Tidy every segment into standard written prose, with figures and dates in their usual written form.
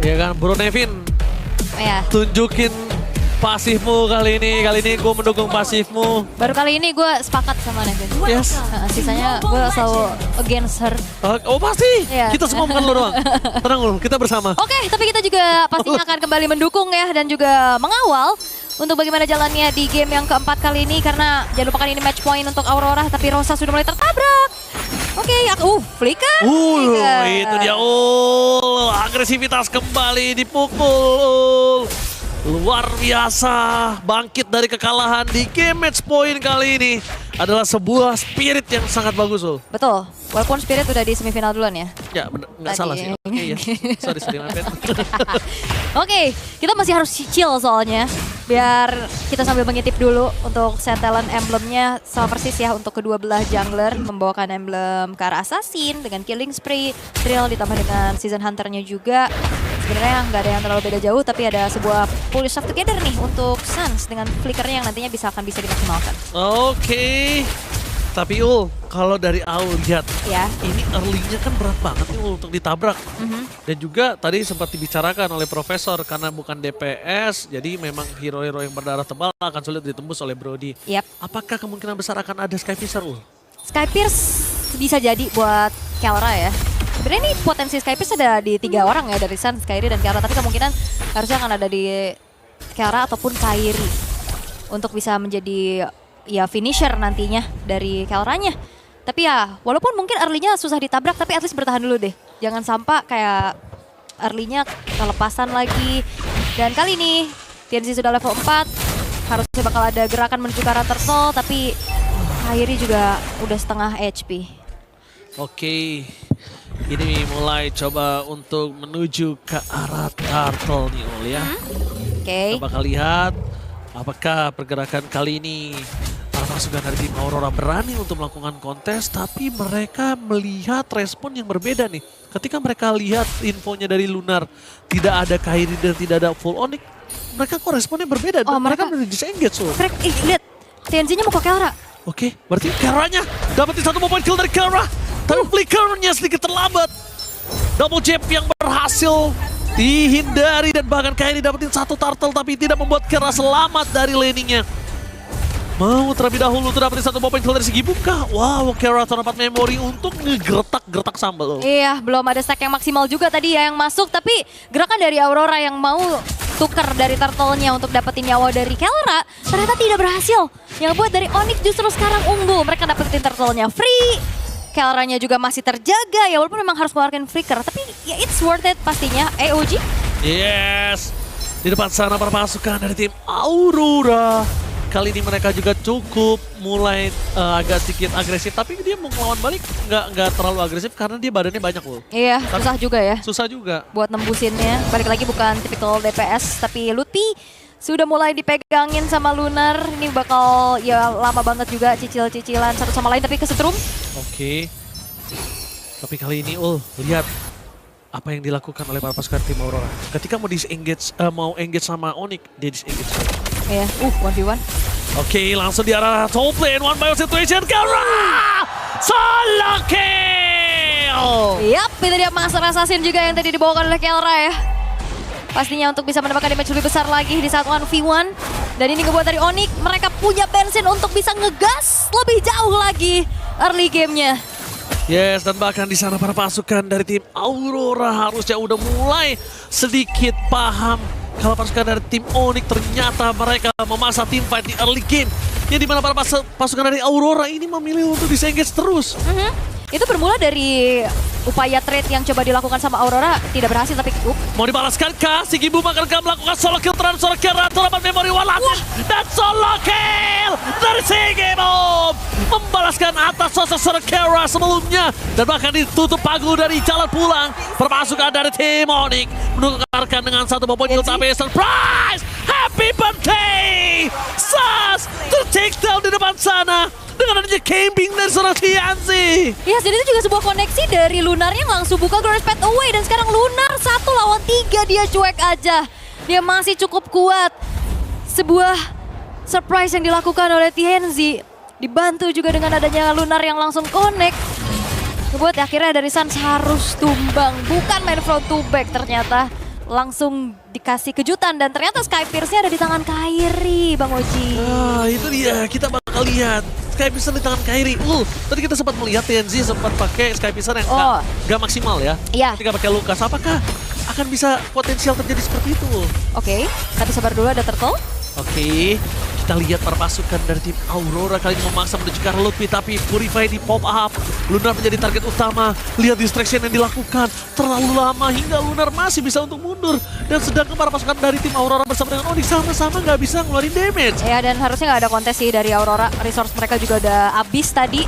Ya kan, Bro Nevin. Ya. Tunjukin pasifmu kali ini. Kali ini gue mendukung pasifmu. Baru kali ini gue sepakat sama Nevin. Yes. Sisanya gue selalu against her. Oh pasti. Iya. Kita semua bukan lo doang. Tenang lo, kita bersama. Oke, tapi kita juga pastinya akan kembali mendukung ya dan juga mengawal untuk bagaimana jalannya di game yang keempat kali ini karena jangan lupakan ini match point untuk Aurora tapi Rosa sudah mulai tertabrak. Oke, Flicker. Itu dia. Agresivitas kembali dipukul. Luar biasa, bangkit dari kekalahan di game match point kali ini adalah sebuah spirit yang sangat bagus loh. Betul, walaupun Spirit udah di semifinal duluan ya. Ya, nggak salah sih. Oke, ya. Sorry, maafin. Oke, kita masih harus chill soalnya. Biar kita sambil mengintip dulu untuk set talent emblemnya sama persis ya untuk kedua belah jungler. Membawakan emblem ke arah Assassin dengan Killing Spree, Thrill ditambah dengan Season Hunter-nya juga. Sebenarnya nggak ada yang terlalu beda jauh tapi ada sebuah polish of together nih untuk Suns dengan flickernya yang nantinya akan bisa dimaksimalkan. Oke. Tapi kalau dari Aul lihat, ya. Ini early-nya kan berat banget nih untuk ditabrak. Dan juga tadi sempat dibicarakan oleh Profesor karena bukan DPS, jadi memang hero-hero yang berdarah tebal akan sulit ditembus oleh Brody. Yap. Apakah kemungkinan besar akan ada Sky Piercer, Skypierce bisa jadi buat Kiara ya. Sebenarnya ini potensi Skypierce ada di 3 orang ya dari Sun, Kairi dan Kiara. Tapi kemungkinan harusnya akan ada di Kiara ataupun Kairi untuk bisa menjadi ya finisher nantinya dari Kiaranya. Tapi ya walaupun mungkin early-nya susah ditabrak tapi at least bertahan dulu deh. Jangan sampai kayak early-nya kelepasan lagi. Dan kali ini TNC sudah level 4. Harusnya bakal ada gerakan menuju ke arah turtle tapi Kairi juga udah setengah HP. Oke. Ini mulai coba untuk menuju ke arah turtle nih Ul ya. Oke. Kita bakal lihat apakah pergerakan kali ini para pasukan dari tim Aurora berani untuk melakukan kontes, tapi mereka melihat respon yang berbeda nih. Ketika mereka lihat infonya dari Lunar, tidak ada Kairi dan tidak ada full Onyx, mereka kok responnya berbeda. Oh, mereka benar disengage loh. Lihat, TNC-nya mau ke Kiara. Oke, berarti Kiaranya dapetin 1 point kill dari Kiara. Tapi flickernya sedikit terlambat. Double jab yang berhasil dihindari dan bahkan Kairi dapetin 1 turtle tapi tidak membuat Kiara selamat dari laningnya. Mau terlebih dahulu untuk dapetin 1 point kill dari segi buka. Wow, Kiara terdapat memori untuk ngegertak sabel loh. Iya, belum ada stack yang maksimal juga tadi ya yang masuk. Tapi gerakan dari Aurora yang mau tukar dari turtle-nya untuk dapetin nyawa dari Kiara ternyata tidak berhasil. Yang buat dari Onyx justru sekarang unggul. Mereka dapetin turtle-nya free. Kiaranya juga masih terjaga ya walaupun memang harus mengeluarkan flicker. Tapi ya it's worth it pastinya. AOG. Yes. Di depan sana para pasukan dari tim Aurora. Kali ini mereka juga cukup mulai agak sedikit agresif. Tapi dia mau melawan balik nggak terlalu agresif karena dia badannya banyak loh. Iya, susah juga ya. Susah juga. Buat nembusinnya. Balik lagi bukan tipikal DPS tapi Lutfi sudah mulai dipegangin sama Lunar. Ini bakal ya lama banget juga cicil-cicilan satu sama lain tapi kesetrum. Oke. Tapi kali ini lihat apa yang dilakukan oleh para pasukan tim Aurora. Ketika mau engage sama Onyx, dia disengage. Iya, 1v1. Oke, langsung di arah top lane, 1-by-1 situation, Kiara! Solo kill! Yap, itu dia Master Assassin juga yang tadi dibawakan oleh Kiara ya. Pastinya untuk bisa mendapatkan damage lebih besar lagi di saat 1v1. Dan ini ngebuat dari Onyx, mereka punya bensin untuk bisa ngegas lebih jauh lagi early gamenya. Yes, dan bahkan di sana para pasukan dari tim Aurora harusnya udah mulai sedikit paham kalau pasukan dari tim Onyx ternyata mereka memasang team fight di early game. Yang dimana para pasukan dari Aurora ini memilih untuk disengage terus. Itu bermula dari upaya trade yang coba dilakukan sama Aurora tidak berhasil tapi mau dibalaskan kah? Si Gibu akan melakukan solo kill terhadap seorang Kiara dapat memori walasin dan solo kill dari si Gibu membalaskan atas sosok seorang Kiara sebelumnya dan bahkan ditutup pagu dari jalan pulang perpasukan dari tim Onyx menukarkan dengan 1 point kill tapi surprise happy birthday Sas to take down di depan sana dengan adanya camping dari seorang TNC. Ya, jadi itu juga sebuah koneksi dari Lunar yang langsung buka Glorious Path Away. Dan sekarang Lunar 1 lawan 3 dia cuek aja. Dia masih cukup kuat. Sebuah surprise yang dilakukan oleh TNC. Dibantu juga dengan adanya Lunar yang langsung connect. Ngebuat akhirnya dari Suns harus tumbang. Bukan main front to back ternyata. langsung dikasih kejutan dan ternyata Sky Pierce-nya ada di tangan Kairi, Bang Oji. Ah, itu dia, kita bakal lihat Sky Piercer di tangan Kairi. Tadi kita sempat melihat TNZ sempat pakai Sky Piercer yang nggak maksimal ya. Iya. Ketika pakai Lucas, apakah akan bisa potensial terjadi seperti itu? Oke, tapi sabar dulu ada Turtle. Oke, kita lihat para pasukan dari tim Aurora kali ini memaksa menuju ke arah Lutfi, tapi Purify di pop up. Lunar menjadi target utama. Lihat distraction yang dilakukan terlalu lama hingga Lunar masih bisa untuk mundur. Dan sedangkan para pasukan dari tim Aurora bersama dengan Onyx sama-sama nggak bisa ngeluarin damage. Ya, dan harusnya nggak ada kontes sih dari Aurora. Resource mereka juga udah habis tadi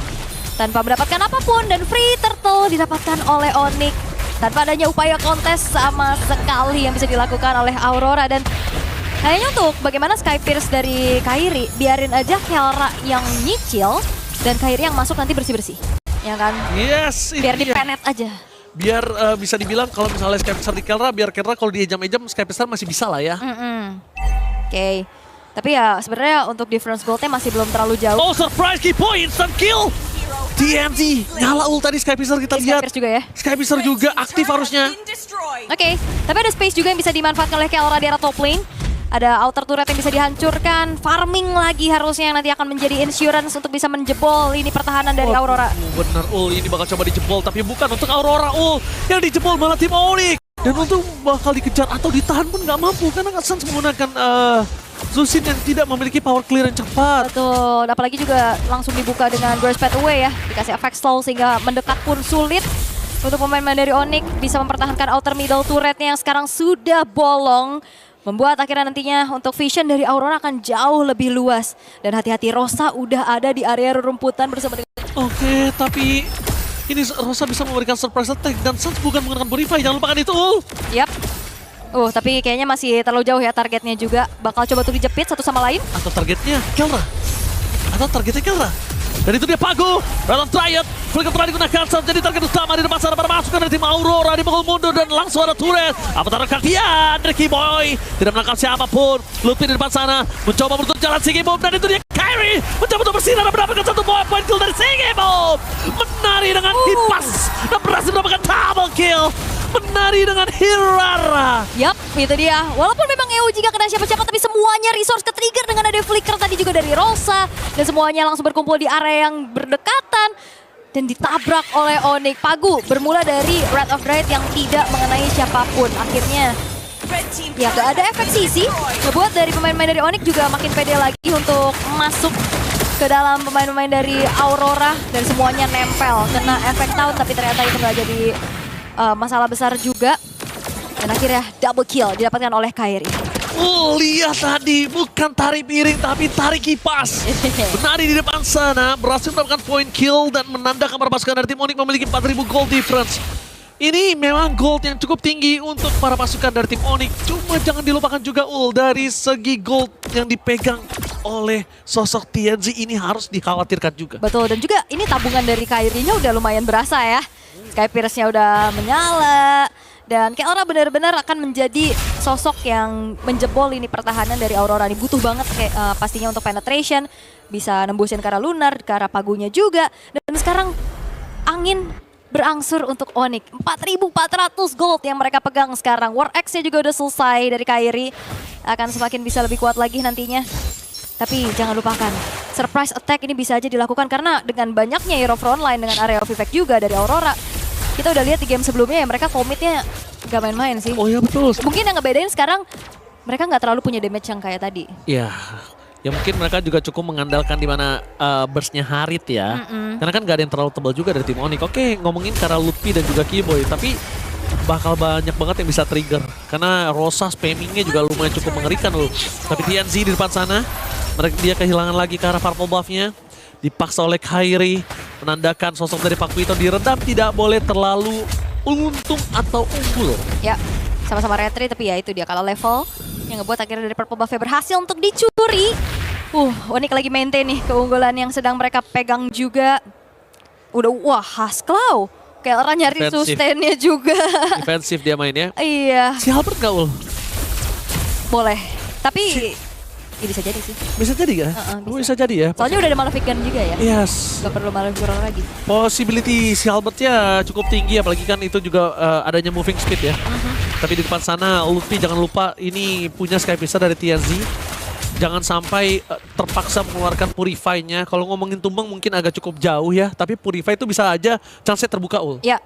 tanpa mendapatkan apapun, dan free turtle didapatkan oleh Onyx tanpa adanya upaya kontes sama sekali yang bisa dilakukan oleh Aurora. Dan kayaknya untuk bagaimana Sky Pierce dari Kairi, biarin aja Kelra yang nyicil dan Kairi yang masuk nanti bersih-bersih. Ya kan? Yes, Biar dipenet aja. Biar bisa dibilang kalau misalnya Sky Piercer di Kelra, biar Kelra kalau di ejam-ejam Sky Piercer masih bisa lah ya. Oke. Tapi ya sebenarnya untuk difference gold-nya masih belum terlalu jauh. Oh, surprise key point, instant kill! TNT, nyala ult tadi Sky Piercer kita Sky lihat. Pierce juga ya. Sky Piercer juga aktif harusnya. Oke, tapi ada space juga yang bisa dimanfaatkan oleh Kelra di arah top lane. Ada outer turret yang bisa dihancurkan, farming lagi harusnya yang nanti akan menjadi insurance untuk bisa menjebol ini pertahanan dari Aurora. Bener, ini bakal coba dijebol, tapi bukan untuk Aurora, yang dijebol malah tim Onyx. Dan untuk bakal dikejar atau ditahan pun nggak mampu, karena Suns menggunakan Zusin yang tidak memiliki power clear yang cepat. Betul, apalagi juga langsung dibuka dengan Grace Pathway ya, dikasih efek slow sehingga mendekat pun sulit. Untuk pemain-pemain dari Onyx bisa mempertahankan outer middle turretnya yang sekarang sudah bolong. Membuat akhirnya nantinya untuk vision dari Aurora akan jauh lebih luas. Dan hati-hati, Rosa udah ada di area rerumputan bersama dengan... Oke, tapi ini Rosa bisa memberikan surprise attack dan Suns bukan menggunakan Purify, jangan lupakan itu. Yap. Tapi kayaknya masih terlalu jauh ya targetnya juga. Bakal coba tuh dijepit satu sama lain. Atau targetnya Kelra. Dan itu dia Pago, Rattle Triad, flicker telah digunakan saat jadi target utama di depan sana para masukan dari tim Aurora, dipukul mundur dan langsung ada turret. Apa taruh kakian dari Keyboy, tidak menangkap siapapun. Lutfi di depan sana, mencoba menutup jalan Sigibom, dan itu dia Kairi, mencoba untuk bersinar dan mendapatkan satu poin kill dari Sigibom. Menari dengan hit pass, dan berhasil mendapatkan double kill. Menari dengan Hirara. Yap, itu dia. Walaupun memang EOG gak kena siapa-siapa, tapi semuanya resource ke-trigger dengan ada flicker tadi juga dari Rosa. Dan semuanya langsung berkumpul di area yang berdekatan. Dan ditabrak oleh Onyx. Pagu bermula dari Wrath of Dread yang tidak mengenai siapapun. Akhirnya, ya gak ada efek sisi. Ngebuat dari pemain-pemain dari Onyx juga makin pede lagi untuk masuk ke dalam pemain-pemain dari Aurora. Dan semuanya nempel. Kena efek tahun, tapi ternyata itu gak jadi... masalah besar juga. Dan akhirnya double kill didapatkan oleh Kairi. Lihat tadi, bukan tarik piring tapi tarik kipas. Menari di depan sana, berhasil mendapatkan point kill dan menandakan para pasukan dari tim Onyx memiliki 4.000 gold difference. Ini memang gold yang cukup tinggi untuk para pasukan dari tim Onyx. Cuma jangan dilupakan juga dari segi gold yang dipegang oleh sosok TNZ ini harus dikhawatirkan juga. Betul, dan juga ini tabungan dari Kairi-nya udah lumayan berasa ya. Sky Pierce-nya udah menyala. Dan Kelra benar-benar akan menjadi sosok yang menjebol ini pertahanan dari Aurora. Ini butuh banget pastinya untuk penetration. Bisa nembusin ke arah Lunar, ke arah Pagunya juga. Dan sekarang angin berangsur untuk Onyx. 4.400 gold yang mereka pegang sekarang. War X-nya juga udah selesai dari Kairi. Akan semakin bisa lebih kuat lagi nantinya. Tapi jangan lupakan, surprise attack ini bisa aja dilakukan karena dengan banyaknya hero frontline dengan area of effect juga dari Aurora. Kita udah lihat di game sebelumnya ya mereka komitnya gak main-main sih. Oh ya betul. Mungkin yang ngebedain sekarang mereka nggak terlalu punya damage yang kayak tadi. Ya mungkin mereka juga cukup mengandalkan di mana burstnya Harit ya. Karena kan gak ada yang terlalu tebal juga dari tim Onyx. Oke, ngomongin karena Lutfi dan juga Keyboy, tapi bakal banyak banget yang bisa trigger. Karena Rosa spammingnya juga lumayan cukup mengerikan loh. Tapi TNZ di depan sana, dia kehilangan lagi ke arah purple buff-nya. Dipaksa oleh Kairi, menandakan sosok dari Pak Wito diredam, tidak boleh terlalu untung atau unggul. Ya, sama-sama retry, tapi ya itu dia kalau level yang ngebuat akhirnya dari purple buff-nya berhasil untuk dicuri. Onyx lagi maintain nih keunggulan yang sedang mereka pegang juga. Udah, Haskell. Kelra nyari sustainnya juga. Defensif dia mainnya. Iya. Si Albert gak ul? Boleh, tapi... Ya bisa jadi sih. Bisa jadi gak? Bisa jadi ya. Soalnya udah ada Malefic Gun juga ya. Yes. Gak perlu Malefic Gun lagi. Possibility si Albertnya cukup tinggi, apalagi kan itu juga adanya moving speed ya. Tapi di depan sana Lutfi jangan lupa ini punya Skypisa dari TNZ. Jangan sampai terpaksa mengeluarkan Purify-nya. Kalau ngomongin tumbang mungkin agak cukup jauh ya. Tapi Purify itu bisa aja chance terbuka ul. Ya,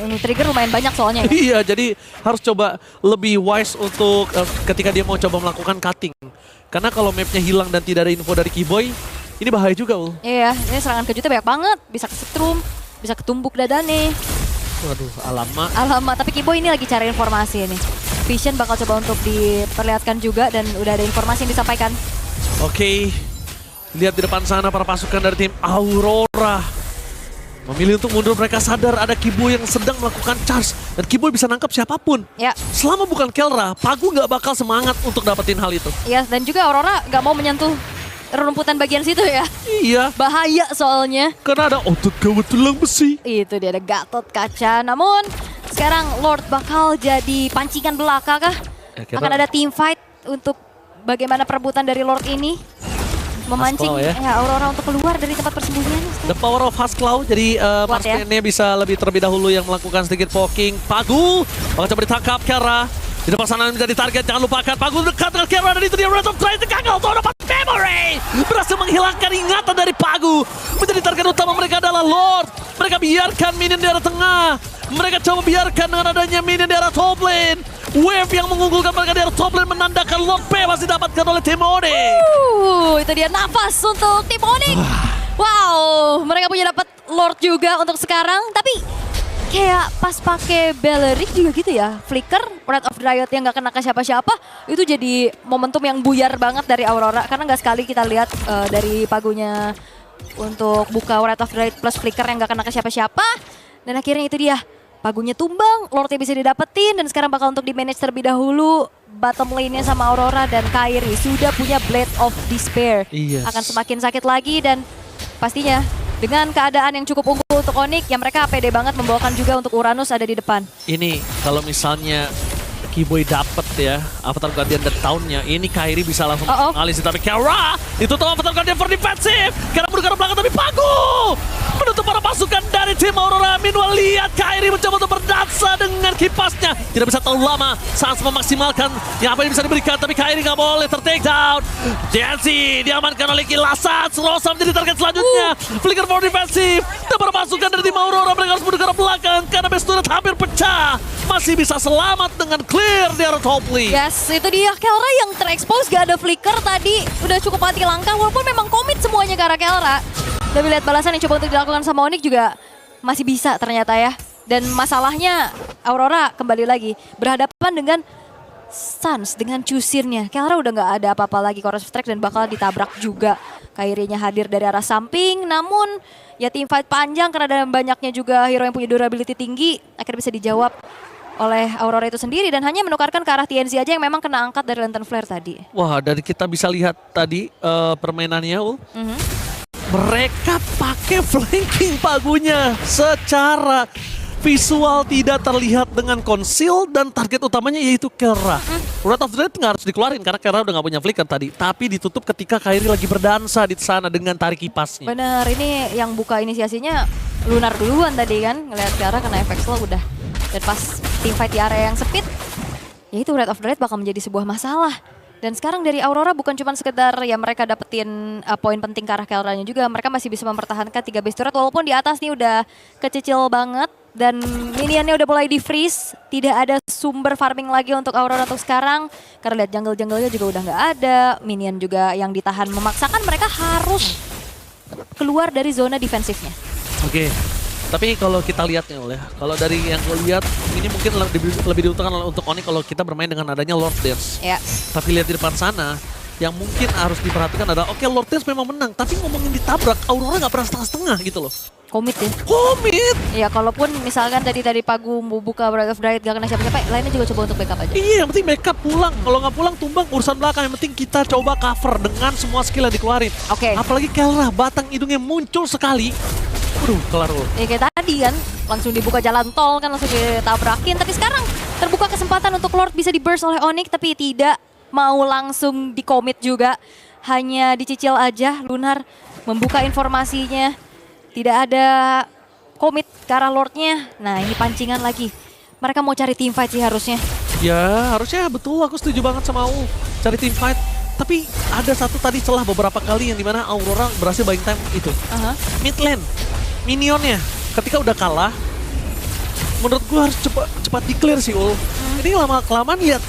ini trigger lumayan banyak soalnya ya. Iya, jadi harus coba lebih wise untuk ketika dia mau coba melakukan cutting. Karena kalau mapnya hilang dan tidak ada info dari Keyboy, ini bahaya juga ul. Iya, ini serangan kejutnya banyak banget. Bisa kesetrum, bisa ketumbuk dadane. Waduh, alamak. Alamak, tapi Keyboy ini lagi cari informasi ini. Vision bakal coba untuk diperlihatkan juga dan udah ada informasi yang disampaikan. Oke, lihat di depan sana para pasukan dari tim Aurora. Memilih untuk mundur, mereka sadar ada Keyboy yang sedang melakukan charge. Dan Keyboy bisa nangkap siapapun. Ya. Selama bukan Kelra, Pagu nggak bakal semangat untuk dapetin hal itu. Iya, dan juga Aurora nggak mau menyentuh rumputan bagian situ ya. Iya. Bahaya soalnya. Karena ada otot gawat tulang besi. Itu dia, ada Gatot Kaca. Namun sekarang Lord bakal jadi pancingan belaka kah? Akan ada team fight untuk bagaimana perebutan dari Lord ini. Memancing ya Aurora untuk keluar dari tempat persembunyian. The power of Hasklaw. Jadi marksman-nya bisa lebih terlebih dahulu yang melakukan sedikit poking. Pagu bakal coba ditangkap Kera. Di depan sana menjadi target, jangan lupakan Pagu dekat dengan Kera dan itu dia Red of Drive gagal untuk dapat memory. Berhasil menghilangkan ingatan dari Pagu. Menjadi target utama mereka adalah Lord. Mereka biarkan minion di arah tengah. Mereka coba biarkan dengan adanya minion di arah top lane. Wave yang mengunggulkan mereka di arah top lane menandakan Lord bebas didapatkan oleh tim Onyx. Itu dia nafas untuk tim Onyx. Wow, mereka punya dapat Lord juga untuk sekarang. Tapi kayak pas pakai Beleric juga gitu ya. Flicker, Wrath of Riot yang gak kena ke siapa-siapa. Itu jadi momentum yang buyar banget dari Aurora. Karena gak sekali kita lihat dari Pagunya untuk buka Wrath of Riot plus Flicker yang gak kena ke siapa-siapa. Dan akhirnya itu dia. Pagunya tumbang, Lordnya bisa didapetin. Dan sekarang bakal untuk di-manage terlebih dahulu. Bottom lane-nya sama Aurora dan Kairi sudah punya Blade of Despair. Yes. Akan semakin sakit lagi dan pastinya dengan keadaan yang cukup unggul untuk Onyx, yang mereka pede banget membawakan juga untuk Uranus ada di depan. Ini kalau misalnya Keyboy dapet ya Avatar Guardian dan Town-nya, ini Kairi bisa langsung mengalih. Tapi Kera ditutup Avatar Guardian for defensive. Kera mundur ke belakang tapi Pagu menutup para pasukan dari tim Aurora. Meanwhile lihat Kairi mencoba untuk berdansa dengan kipasnya. Tidak bisa terlalu lama saat memaksimalkan yang apa yang bisa diberikan. Tapi Kairi nggak boleh ter-take down. Jensi diamankan oleh Kilasat. Rosa menjadi target selanjutnya. Flicker for defensive. Dan para pasukan dari tim Aurora mereka harus mundur ke belakang karena base turret hampir pecah. Masih bisa selamat dengan clear di arah top lane. Yes, itu dia Kelra yang terekspos gak ada flicker tadi. Udah cukup mati langkah walaupun memang komit semuanya ke arah Kelra. Tapi lihat balasan yang coba untuk dilakukan sama Onyx juga masih bisa ternyata ya. Dan masalahnya Aurora kembali lagi berhadapan dengan Suns dengan cusirnya. Kelra udah gak ada apa-apa lagi Chorus Strike dan bakal ditabrak juga. Kairinya hadir dari arah samping, namun ya team fight panjang karena ada banyaknya juga hero yang punya durability tinggi. Akhirnya bisa dijawab oleh Aurora itu sendiri dan hanya menukarkan ke arah TNZ aja yang memang kena angkat dari Lantern Flare tadi. Wah, dari kita bisa lihat tadi permainannya Ul. Mereka pakai flanking Pagunya secara visual tidak terlihat dengan conceal dan target utamanya yaitu Kelra. Wrath of Dread nggak harus dikeluarin karena Kelra udah nggak punya flicker tadi. Tapi ditutup ketika Kairi lagi berdansa di sana dengan tarik kipasnya. Bener, ini yang buka inisiasinya Lunar duluan tadi kan. Ngeliat Kelra kena efek slow udah. Dan pas team fight di area yang sempit, ya itu Wrath of Dread bakal menjadi sebuah masalah. Dan sekarang dari Aurora bukan cuma sekedar ya mereka dapetin poin penting ke arah Kelranya juga. Mereka masih bisa mempertahankan 3 base turret walaupun di atas nih udah kecicil banget. Dan minionnya udah mulai di-freeze. Tidak ada sumber farming lagi untuk Aurora untuk sekarang. Karena lihat jungle-jungle-nya juga udah nggak ada. Minion juga yang ditahan memaksakan mereka harus keluar dari zona defensifnya. Oke. Tapi kalau kita lihatnya oleh, kalau dari yang gue lihat ini mungkin lebih diuntungkan untuk Onyx kalau kita bermain dengan adanya Lord Dance. Ya. Tapi lihat di depan sana, yang mungkin harus diperhatikan adalah oke, Lord Dance memang menang, tapi ngomongin ditabrak, Aurora nggak pernah setengah-setengah gitu loh. Komit ya. Komit! Ya kalaupun misalkan tadi Pagu mau buka Breath of Riot gak kena siapa-siapa, lainnya juga coba untuk backup aja. Iya, yang penting backup pulang. Kalau nggak pulang tumbang urusan belakang. Yang penting kita coba cover dengan semua skill yang dikeluarin. Oke. Apalagi Kelra, batang hidungnya muncul sekali. Waduh, kelar loh. Ya kayak tadi kan, langsung dibuka jalan tol kan langsung ditabrakin. Tapi sekarang terbuka kesempatan untuk Lord bisa di-burst oleh Onyx tapi tidak mau langsung di-commit juga. Hanya dicicil aja, Lunar membuka informasinya. Tidak ada commit ke arah Lordnya. Nah ini pancingan lagi. Mereka mau cari team fight sih harusnya. Ya, harusnya betul. Aku setuju banget sama Ul. Cari team fight. Tapi ada satu tadi celah beberapa kali yang dimana Aurora berhasil buying time itu. Mid lane, minionnya ketika udah kalah, menurut gua harus cepat di-clear sih Ul. Ini lama-kelamaan lihat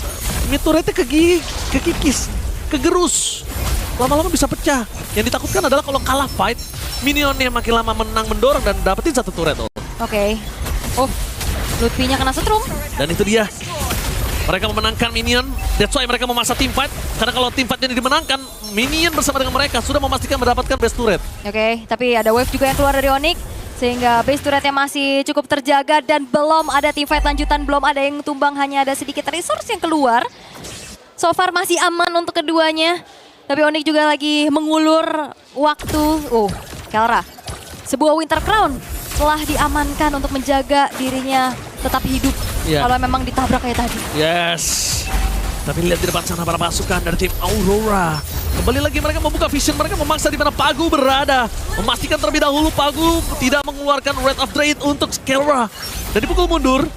mid turretnya kekikis, kegerus. Lama-lama bisa pecah. Yang ditakutkan adalah kalau kalah fight, minionnya makin lama menang mendorong dan dapetin satu turret Ul. Oke. Oh, Lutfi-nya kena setrum. Dan itu dia. Mereka memenangkan minion, that's why mereka memaksa team fight. Karena kalau team fight ini dimenangkan, minion bersama dengan mereka sudah memastikan mendapatkan base turret. Oke, tapi ada wave juga yang keluar dari Onyx. Sehingga base turretnya masih cukup terjaga dan belum ada team fight lanjutan, belum ada yang tumbang, hanya ada sedikit resource yang keluar. So far masih aman untuk keduanya. Tapi Onyx juga lagi mengulur waktu. Oh, Kelra. Sebuah Winter Crown telah diamankan untuk menjaga dirinya tetap hidup. Kalau memang ditabrak kayak tadi. Yes. Tapi lihat di depan sana para pasukan dari tim Aurora. Kembali lagi mereka membuka vision, mereka memaksa di mana Pagu berada. Memastikan terlebih dahulu Pagu tidak mengeluarkan Red of Trade untuk Kelra. Dan dipukul mundur,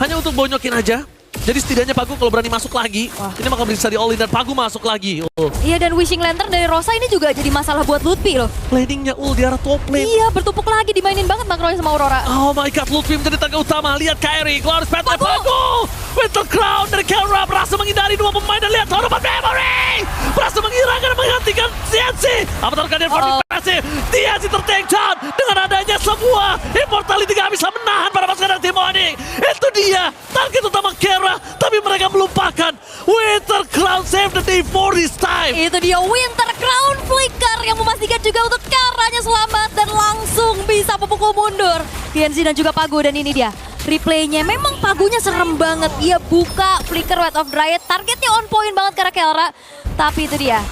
hanya untuk bonyokin aja. Jadi setidaknya Pagu kalau berani masuk lagi, ini maka bisa di all-in dan Pagu masuk lagi. Iya, dan Wishing Lantern dari Rosa ini juga jadi masalah buat Lutfi loh. Planningnya di arah top lane. Iya, bertumpuk lagi, dimainin banget makronya sama Aurora. Oh my god, Lutfi menjadi tenaga utama. Lihat Kairi, keluar spot oleh Pagu. Winter Crown dari Kelra berhasil menghindari dua pemain dan lihat Tournament Memory. Berhasil menghilangkan dan menghentikan TNC. Avatar Guardian for Defensive. TNC ter-take down dengan adanya semua Immortality gak bisa menahan para pasukan dari tim Onyx. Itu dia target utama Kelra. Tapi mereka melupakan Winter Crown save the day for this time. Itu dia Winter Crown Flicker yang memastikan juga untuk Kelranya selamat dan langsung bisa memukul mundur TNC dan juga Pagu. Dan ini dia replaynya, memang Pagunya serem banget. Dia buka Flicker Wrath of Dryad, targetnya on point banget karena Kelra. Tapi itu dia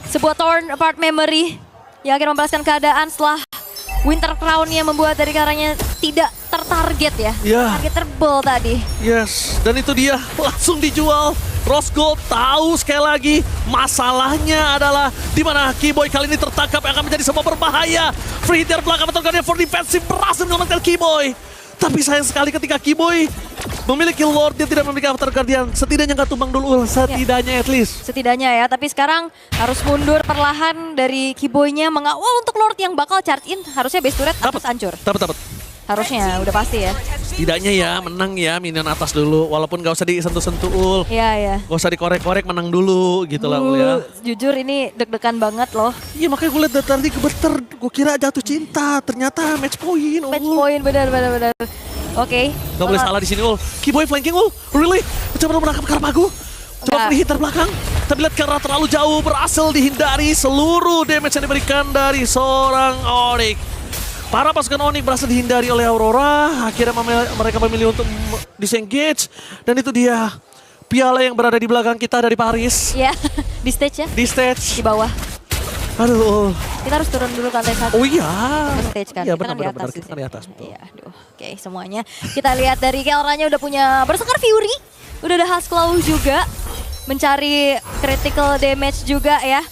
sebuah torn apart memory yang akan membalaskan keadaan setelah Winter Crown-nya membuat dari Kelranya tidak tertarget ya. Target terbel tadi. Yes, dan itu dia langsung dijual. Rose Gold tahu sekali lagi masalahnya adalah di mana Keyboy kali ini tertangkap yang akan menjadi sebuah berbahaya. Free hit dari belakang Guardian for Defensive berhasil menyelamatkan Keyboy. Tapi sayang sekali ketika Keyboy memiliki Lord, dia tidak memiliki Avatar Guardian. Setidaknya nggak tumbang dulu, setidaknya at least. Setidaknya ya, tapi sekarang harus mundur perlahan dari Keyboy-nya mengawal untuk Lord yang bakal charge in. Harusnya base turret harus hancur. Dapat. Harusnya, udah pasti ya. Setidaknya ya, menang ya minion atas dulu. Walaupun gak usah disentuh-sentuh Ul. Iya. Gak usah dikorek-korek, menang dulu gitu lah Ul ya. Jujur ini deg-degan banget loh. Iya makanya gue liat dari tadi gemeter. Gue kira jatuh cinta, ternyata match point Ul. Match point, benar. Oke. Gak boleh salah di sini Ul. Keyboy flanking Ul, really? Coba menangkap Karpagu. Coba free hit dari belakang. Tapi lihat karena terlalu jauh, berhasil dihindari seluruh damage yang diberikan dari seorang Onyx. Para pasukan Onyx berhasil dihindari oleh Aurora. Akhirnya mereka memilih untuk disengage. Dan itu dia piala yang berada di belakang kita dari Paris. Iya, di stage ya? Di stage. Di bawah. Aduh. Kita harus turun dulu ke lantai 1. Oh iya. Ke stage kan? Iya Kita kan benar. di Kita kan di atas. Iya, aduh. Oke, semuanya. Kita lihat dari Kelranya udah punya Berserker Fury. Udah ada Husklow juga. Mencari critical damage juga ya.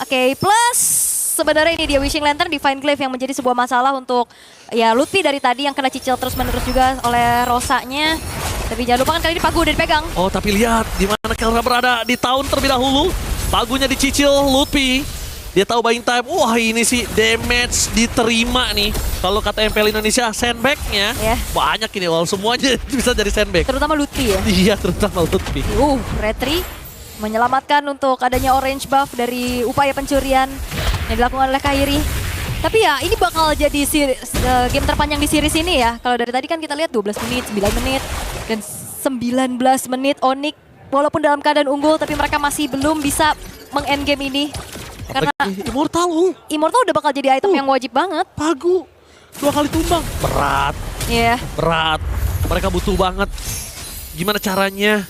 Oke, plus sebenarnya ini dia Wishing Lantern Divine Glaive yang menjadi sebuah masalah untuk ya Lutfi dari tadi yang kena cicil terus-menerus juga oleh Rosanya. Tapi jangan lupa kan kali ini Pagu udah dipegang. Oh tapi lihat di mana Kelra berada di tahun terlebih dahulu. Pagunya dicicil Lutfi. Dia tahu buying time. Wah ini sih damage diterima nih. Kalau kata MPL Indonesia sandbag-nya banyak ini. Semuanya bisa jadi sandbag. Terutama Lutfi ya. Iya terutama Lutfi. Retri menyelamatkan untuk adanya orange buff dari upaya pencurian yang dilakukan oleh Kairi. Tapi ya ini bakal jadi game terpanjang di series ini ya. Kalau dari tadi kan kita lihat 12 menit, 9 menit, dan 19 menit Onyx. Walaupun dalam keadaan unggul tapi mereka masih belum bisa meng-endgame ini. Karena Immortal udah bakal jadi item yang wajib banget. Pagu 2 kali tumbang. Berat. Iya. Berat. Mereka butuh banget. Gimana caranya?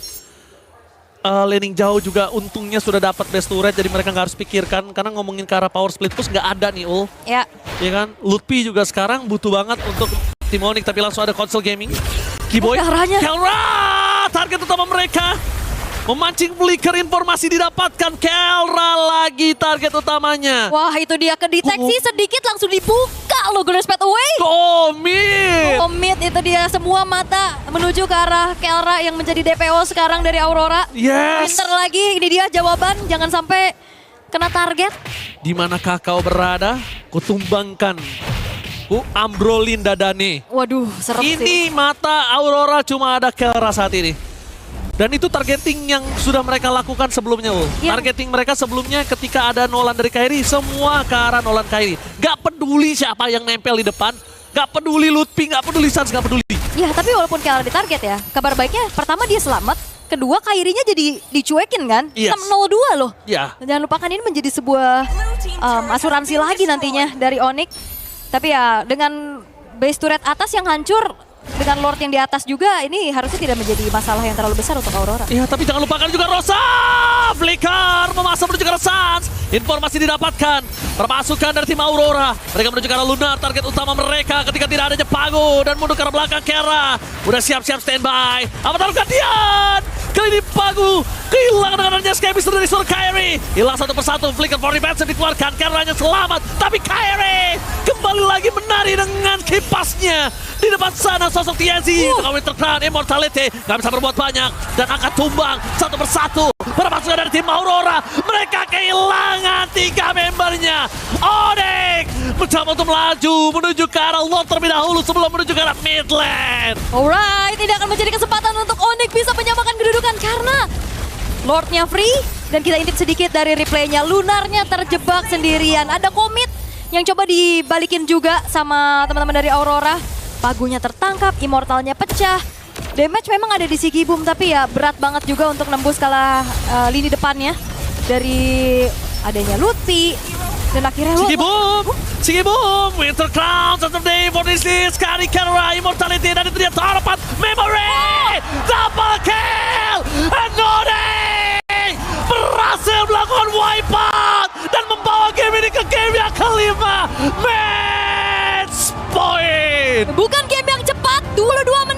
Laning jauh juga untungnya sudah dapat best turret, jadi mereka nggak harus pikirkan karena ngomongin ke arah power split push nggak ada nih Ul. Ya. Ya kan, Lutfi juga sekarang butuh banget untuk tim Onyx tapi langsung ada console gaming. Keyboy, Kelra, target utama mereka. Memancing flicker, informasi didapatkan. Kelra lagi target utamanya. Wah, itu dia kedeteksi sedikit langsung dibuka loh Golden Spade away. Komit. Komit itu dia, semua mata menuju ke arah Kelra yang menjadi DPO sekarang dari Aurora. Yes. Pinter lagi, ini dia jawaban, jangan sampai kena target. Di manakah kau berada? Kutumbangkan. Ku ambrolin dadane. Waduh, serem sih. Ini mata Aurora cuma ada Kelra saat ini. Dan itu targeting yang sudah mereka lakukan sebelumnya, Ul. Iya. Targeting mereka sebelumnya ketika ada Nolan dari Kairi, semua ke arah Nolan Kairi. Gak peduli siapa yang nempel di depan, gak peduli Lutfi, gak peduli Sans, gak peduli. Ya, tapi walaupun Kelra ditarget ya, kabar baiknya pertama dia selamat, kedua Kairinya jadi dicuekin kan? Yes. 6-0-2 loh. Ya. Jangan lupakan ini menjadi sebuah asuransi lagi nantinya dari Onyx. Tapi ya dengan base turret atas yang hancur, dengan Lord yang di atas juga, ini harusnya tidak menjadi masalah yang terlalu besar untuk Aurora. Ya, tapi jangan lupakan juga Rosa. Flicker memasang menuju ke arah Sans. Informasi didapatkan. Permasukan dari tim Aurora. Mereka menuju ke arah Lunar, target utama mereka ketika tidak adanya Pago. Dan mundur ke arah belakang Kelra. Udah siap-siap standby. Apa taruh gantian? Kali ini Pago kehilangan dengannya Sky Mister dari seorang Kairi. Hilang satu persatu. Flicker for defense dikeluarkan. Kelranya selamat. Tapi Kairi kembali lagi menari dengan kipasnya. Di depan sana sosok TNC. Dengan Winter Crown, Immortality. Gak bisa berbuat banyak. Dan akan tumbang satu persatu. Permasukan dari tim Aurora. Mereka kehilangan 3 membernya. Onyx mencoba untuk melaju menuju ke arah Lord terlebih dahulu sebelum menuju ke arah mid lane. Alright, ini akan menjadi kesempatan untuk Onyx bisa menyamakan kedudukan karena Lordnya free. Dan kita intip sedikit dari replaynya, Lunarnya terjebak sendirian. Ada komit yang coba dibalikin juga sama teman-teman dari Aurora. Pagunya tertangkap, Immortalnya pecah. Damage memang ada di Sigibum, tapi ya berat banget juga untuk nembus kalah lini depannya. Dari adanya Lutfi. Dan akhirnya Sigibum, Winter Crown, Saturday for this is Kari Kelra, Immortality, dan itu dia terdapat Memory, double kill, and Onyx berhasil melakukan wipeout dan membawa game ini ke game yang kelima, match point. bukan game yang cepat, 22 menit.